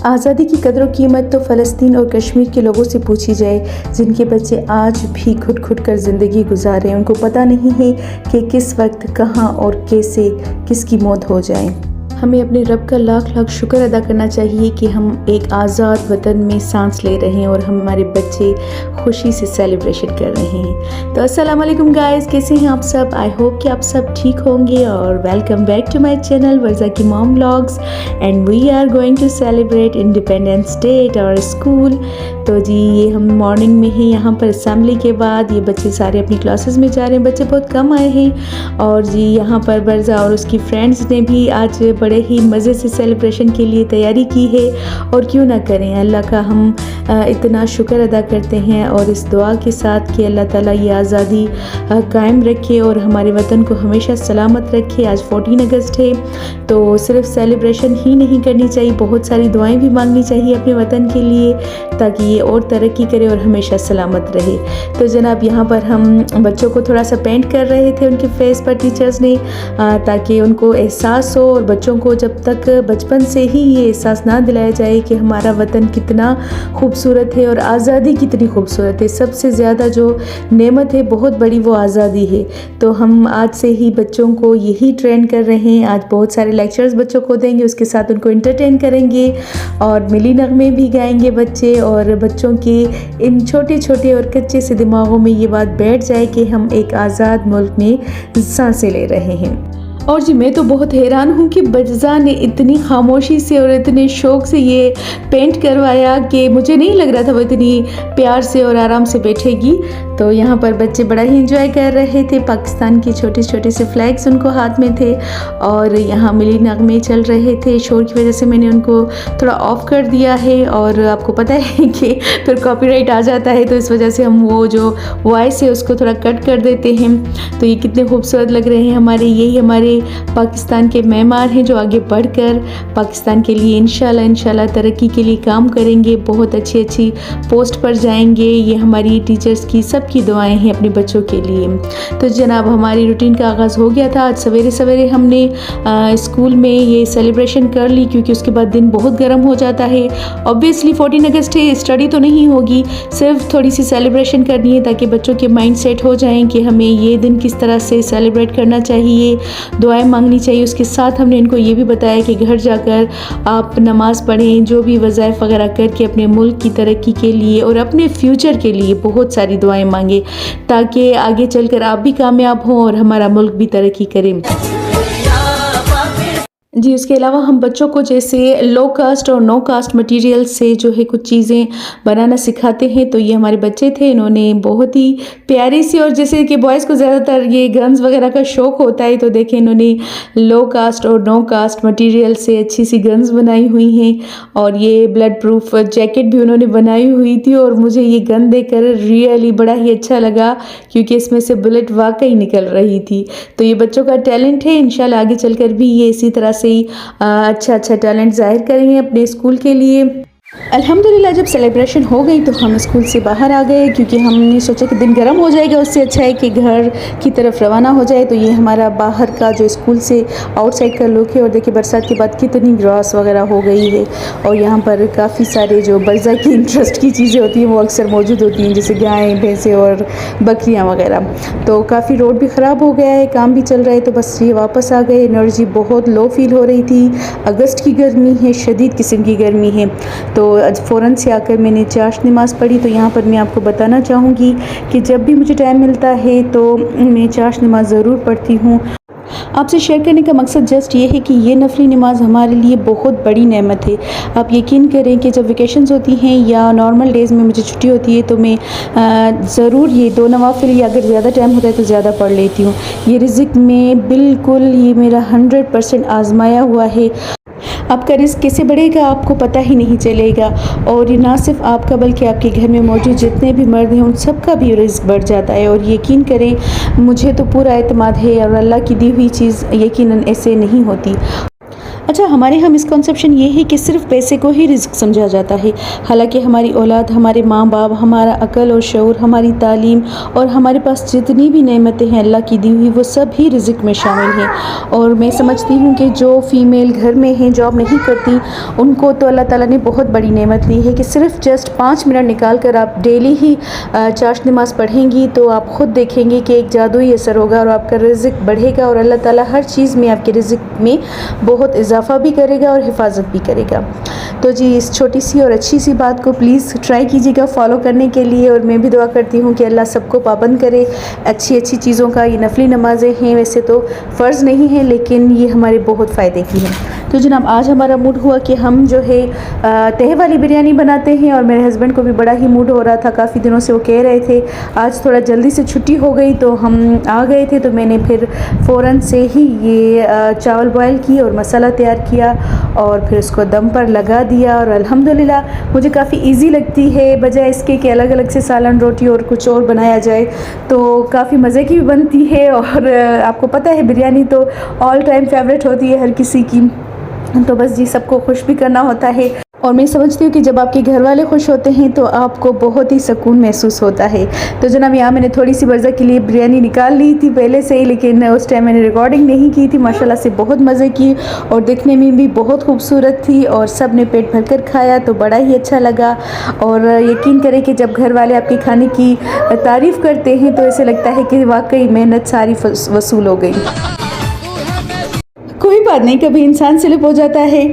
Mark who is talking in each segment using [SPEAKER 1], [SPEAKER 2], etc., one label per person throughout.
[SPEAKER 1] आज़ादी की कदर कीमत तो फ़लस्तीन और कश्मीर के लोगों से पूछी जाए, जिनके बच्चे आज भी घुट कर ज़िंदगी गुजार रहे हैं। उनको पता नहीं है कि किस वक्त कहाँ और कैसे किसकी मौत हो जाए। हमें अपने रब का लाख लाख शुक्र अदा करना चाहिए कि हम एक आज़ाद वतन में सांस ले रहे हैं और हमारे बच्चे खुशी से सेलिब्रेशन कर रहे हैं। तो अस्सलाम वालेकुम गाइस, कैसे हैं आप सब? आई होप कि आप सब ठीक होंगे और welcome back to my channel Varja की mom vlogs. And we are going to celebrate independence day at our school. तो जी ये हम मॉर्निंग में ही यहाँ पर असेंबली के बाद ये बच्चे सारे अपनी क्लासेस में जा रहे हैं। बच्चे बहुत कम आए हैं और जी यहाँ पर वर्जा और उसकी फ्रेंड्स ने भी आज बड़े ही मज़े से सेलिब्रेशन के लिए तैयारी की है। और क्यों ना करें, अल्लाह का हम इतना शुक्र अदा करते हैं और इस दुआ के साथ कि अल्लाह ताला ये आज़ादी कायम रखे और हमारे वतन को हमेशा सलामत रखे। आज 14 अगस्त है, तो सिर्फ सेलिब्रेशन ही नहीं करनी चाहिए, बहुत सारी दुआएं भी मांगनी चाहिए अपने वतन के लिए ताकि ये और तरक्की करे और हमेशा सलामत रहे। तो जनाब यहाँ पर हम बच्चों को थोड़ा सा पेंट कर रहे थे उनके फेस पर टीचर्स ने, ताकि उनको एहसास हो और बच्चों को जब तक बचपन से ही ये एहसास ना दिलाया जाए कि हमारा वतन कितना खूबसूरत है और आज़ादी कितनी खूबसूरत है। सबसे ज़्यादा जो नेमत है बहुत बड़ी वो आज़ादी है। तो हम आज से ही बच्चों को यही ट्रेन कर रहे हैं। आज बहुत सारे लेक्चर्स बच्चों को देंगे, उसके साथ उनको एंटरटेन करेंगे और मिली नगमे भी गाएंगे बच्चे। और बच्चों के इन छोटे छोटे और कच्चे से दिमागों में ये बात बैठ जाए कि हम एक आज़ाद मुल्क में सांसें ले रहे हैं। और जी मैं तो बहुत हैरान हूँ कि बज्जा ने इतनी खामोशी से और इतने शौक़ से ये पेंट करवाया कि मुझे नहीं लग रहा था वो इतनी प्यार से और आराम से बैठेगी। तो यहाँ पर बच्चे बड़ा ही एंजॉय कर रहे थे। पाकिस्तान की छोटे छोटे से फ्लैग्स उनको हाथ में थे और यहाँ मिली नगमे चल रहे थे। शोर की वजह से मैंने उनको थोड़ा ऑफ़ कर दिया है और आपको पता है कि फिर कॉपीराइट आ जाता है, तो इस वजह से हम वो जो वॉइस है उसको थोड़ा कट कर देते हैं। तो ये कितने खूबसूरत लग रहे हैं हमारे, यही हमारे पाकिस्तान के मेहमान हैं जो आगे बढ़कर पाकिस्तान के लिए इंशाल्लाह तरक्की के लिए काम करेंगे, बहुत अच्छी अच्छी पोस्ट पर जाएंगे। ये हमारी टीचर्स की सबकी दुआएं हैं अपने बच्चों के लिए। तो जनाब हमारी रूटीन का आगाज़ हो गया था। आज सवेरे सवेरे हमने स्कूल में ये सेलिब्रेशन कर ली क्योंकि उसके बाद दिन बहुत गर्म हो जाता है। ऑब्वियसली 14 अगस्त है, स्टडी तो नहीं होगी, सिर्फ थोड़ी सी सेलिब्रेशन करनी है ताकि बच्चों के माइंड सेट हो जाएं कि हमें ये दिन किस तरह से सेलिब्रेट करना चाहिए, दुआएं मांगनी चाहिए। उसके साथ हमने इनको ये भी बताया कि घर जाकर आप नमाज़ पढ़ें, जो भी वज़ाइफ वगैरह करके अपने मुल्क की तरक्की के लिए और अपने फ्यूचर के लिए बहुत सारी दुआएं मांगे ताकि आगे चलकर आप भी कामयाब हों और हमारा मुल्क भी तरक्की करे। जी उसके अलावा हम बच्चों को जैसे लो कास्ट और नो कास्ट मटेरियल से जो है कुछ चीज़ें बनाना सिखाते हैं। तो ये हमारे बच्चे थे, इन्होंने बहुत ही प्यारी सी, और जैसे कि बॉयज़ को ज़्यादातर ये गन्स वगैरह का शौक़ होता है, तो देखें इन्होंने लो कास्ट और नो कास्ट मटेरियल से अच्छी सी गन्स बनाई हुई हैं। और ये ब्लड प्रूफ जैकेट भी उन्होंने बनाई हुई थी और मुझे ये गन देखकर रियली बड़ा ही अच्छा लगा क्योंकि इसमें से बुलेट वाकई निकल रही थी। तो ये बच्चों का टैलेंट है, इंशाल्लाह आगे चलकर भी ये इसी तरह से अच्छा टैलेंट जाहिर करेंगे अपने स्कूल के लिए। अल्हम्दुलिल्लाह जब सेलिब्रेशन हो गई तो हम स्कूल से बाहर आ गए क्योंकि हमने सोचा कि दिन गर्म हो जाएगा, उससे अच्छा है कि घर की तरफ रवाना हो जाए। तो ये हमारा बाहर का जो स्कूल से आउटसाइड का लुक है। और देखिए बरसात के बाद कितनी ग्रास वगैरह हो गई है और यहाँ पर काफ़ी सारे जो बर्ज़ा की इंटरेस्ट की चीज़ें होती हैं वो अक्सर मौजूद होती हैं, जैसे गायें भैंसें और बकरियाँ वगैरह। तो काफ़ी रोड भी ख़राब हो गया है, काम भी चल रहा है, तो बस ये वापस आ गए। एनर्जी बहुत लो फील हो रही थी, अगस्त की गर्मी है, शदीद किस्म की गर्मी है। तो आज फ़ौरन से आकर मैंने चाश नमाज़ पढ़ी। तो यहाँ पर मैं आपको बताना चाहूँगी कि जब भी मुझे टाइम मिलता है तो मैं चाश नमाज़ ज़रूर पढ़ती हूँ। आपसे शेयर करने का मकसद जस्ट ये है कि ये नफली नमाज हमारे लिए बहुत बड़ी नेमत है। आप यकीन करें कि जब वेकेशंस होती हैं या नॉर्मल डेज़ में मुझे छुट्टी होती है तो मैं ज़रूर ये 2 नवाफिल या अगर ज़्यादा टाइम होता है तो ज़्यादा पढ़ लेती हूँ। ये रिज़्क़ में बिल्कुल ये मेरा 100% आजमाया हुआ है। आपका रिस्क कैसे बढ़ेगा आपको पता ही नहीं चलेगा। और ये ना सिर्फ आपका बल्कि आपके घर में मौजूद जितने भी मर्द हैं उन सब का भी रिस्क बढ़ जाता है। और यकीन करें मुझे तो पूरा एतमाद है और अल्लाह की दी हुई चीज़ यकीनन ऐसे नहीं होती। अच्छा, हमारे यहाँ मिसकंसेप्शन ये है कि सिर्फ पैसे को ही रिज़्क समझा जाता है, हालांकि हमारी औलाद, हमारे माँ बाप, हमारा अकल और शऊर, हमारी तालीम और हमारे पास जितनी भी नेमतें हैं अल्लाह की दी हुई, वो सब ही रिज़्क में शामिल हैं। और मैं समझती हूँ कि जो फ़ीमेल घर में हैं, जॉब नहीं करती, उनको तो अल्लाह ताला ने बहुत बड़ी नेमत दी है कि सिर्फ जस्ट 5 मिनट निकाल कर आप डेली ही चाश नमाज़ पढ़ेंगी तो आप ख़ुद देखेंगे कि एक जादुई असर होगा और आपका रिज़्क बढ़ेगा और अल्लाह ताला हर चीज़ में आपके रिज़्क में बहुत इजाफ़ा भी करेगा और हिफाजत भी करेगा। तो जी, इस छोटी सी और अच्छी सी बात को प्लीज़ ट्राई कीजिएगा फॉलो करने के लिए, और मैं भी दुआ करती हूँ कि अल्लाह सबको पाबंद करे अच्छी अच्छी चीज़ों का। ये नफली नमाज़ें हैं, वैसे तो फ़र्ज़ नहीं हैं, लेकिन ये हमारे बहुत फ़ायदे की हैं। तो जनाब, आज हमारा मूड हुआ कि हम जो है तहे वाली बिरयानी बनाते हैं, और मेरे हस्बैंड को भी बड़ा ही मूड हो रहा था, काफ़ी दिनों से वो कह रहे थे। आज थोड़ा जल्दी से छुट्टी हो गई तो हम आ गए थे, तो मैंने फिर फ़ौरन से ही ये चावल बॉयल किए और मसाला तैयार किया और फिर उसको दम पर लगा दिया। और अल्हम्दुलिल्लाह मुझे काफ़ी इजी लगती है, बजाय इसके कि अलग अलग से सालन, रोटी और कुछ और बनाया जाए, तो काफ़ी मज़े की भी बनती है। और आपको पता है बिरयानी तो ऑल टाइम फेवरेट होती है हर किसी की, तो बस जी सबको खुश भी करना होता है। और मैं समझती हूँ कि जब आपके घर वाले खुश होते हैं तो आपको बहुत ही सुकून महसूस होता है। तो जनाब, यहाँ मैंने थोड़ी सी बर्ज़ा के लिए बिरयानी निकाल ली थी पहले से ही, लेकिन उस टाइम मैंने रिकॉर्डिंग नहीं की थी। माशाल्लाह से बहुत मज़े की और दिखने में भी बहुत खूबसूरत थी, और सब ने पेट भरकर खाया तो बड़ा ही अच्छा लगा। और यकीन करें कि जब घर वाले आपके खाने की तारीफ़ करते हैं तो ऐसे लगता है कि वाकई मेहनत सारी वसूल हो गई। कोई बात नहीं, कभी इंसान स्लिप हो जाता है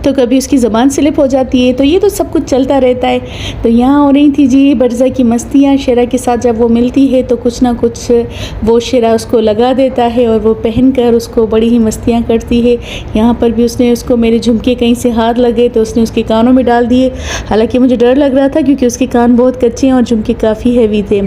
[SPEAKER 1] तो कभी उसकी ज़बान स्लिप हो जाती है, तो ये तो सब कुछ चलता रहता है। तो यहाँ हो रही थी जी बर्ज़ा की मस्तियाँ। शेरा के साथ जब वो मिलती है तो कुछ ना कुछ वो शेरा उसको लगा देता है और वो पहन कर उसको बड़ी ही मस्तियाँ करती है। यहाँ पर भी उसने उसको, मेरे झुमके कहीं से हाथ लगे तो उसने उसके कानों में डाल दिए। हालांकि मुझे डर लग रहा था क्योंकि उसके कान बहुत कच्चे हैं और झुमके काफ़ी हैवी थे।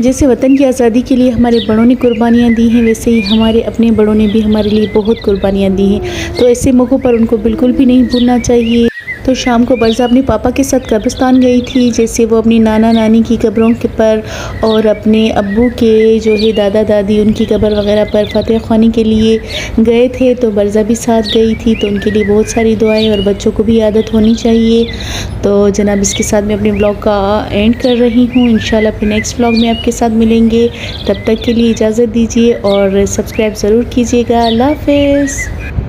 [SPEAKER 1] जैसे वतन की आज़ादी के लिए हमारे बड़ों ने कुर्बानियाँ दी हैं, वैसे ही हमारे अपने बड़ों ने भी हमारे लिए बहुत कुर्बानियाँ दी हैं। तो ऐसे मौक़ों पर उनको बिल्कुल भी नहीं भूलना चाहिए। तो शाम को बर्ज़ा अपने पापा के साथ कब्रिस्तान गई थी, जैसे वो अपनी नाना नानी की कब्रों के पर और अपने अब्बू के जो है दादा दादी उनकी कब्र वगैरह पर फतह ख़्वानी के लिए गए थे। तो बर्ज़ा भी साथ गई थी, तो उनके लिए बहुत सारी दुआएं, और बच्चों को भी आदत होनी चाहिए। तो जनाब, इसके साथ मैं अपने ब्लॉग का एंड कर रही हूँ। इंशाल्लाह फिर नेक्स्ट ब्लॉग में आपके साथ मिलेंगे। तब तक के लिए इजाज़त दीजिए और सब्सक्राइब ज़रूर कीजिएगा। अल्लाह हाफ़िज़।